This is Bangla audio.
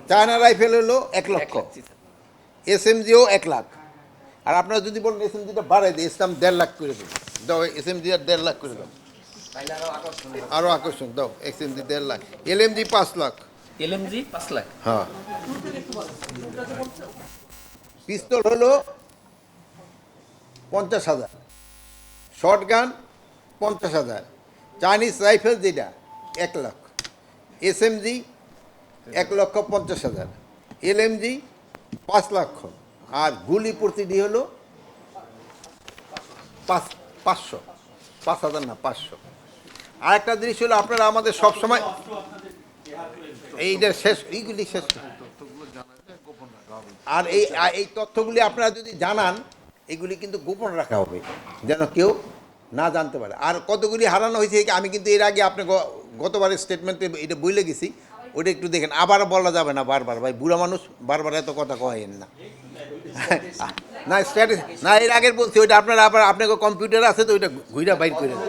চায়না রাইফেল হলো 1,00,000, SMGও 1,00,000। আর আপনারা যদি বলেন SMGটা বাড়াই দিই, ইসলাম 1.5 লাখ করে দেবো, দাও SMG আর 1.5 লাখ করে দাও, আরও আকর্ষণ দাও, SMG 1.5 lakh, LMG 5 lakh. LMG 5 lakh. হ্যাঁ, পিস্তল হলো 50,000, শর্ট গান 50,000, চাইনিজ রাইফেল যেটা 1,00,000, SMG 1,50,000, LMG 5 লক্ষ, আর গুলি প্রতিটি হলো 500, 5,000 না 500। আরেকটা জিনিস হলো আপনারা আমাদের সবসময় এইটা শেষ, এইগুলি শেষ, আর এই তথ্যগুলি আপনারা যদি জানান, এগুলি কিন্তু গোপন রাখা হবে যেন কেউ না জানতে পারে। আর কতগুলি হারানো হয়েছে আমি কিন্তু এর আগে আপনি গতবারের স্টেটমেন্টে এটা বলে গেছি, ওটা একটু দেখেন, আবার বলা যাবে না বারবার, ভাই বুড়া মানুষ বারবার এত কথা কয়েন না। না স্ট্র্যাটেজি না, এর আগের বলছি ওইটা আপনারা আবার আপনাকে কম্পিউটার আছে তো ওইটা ঘুরে বাইর করে দেন।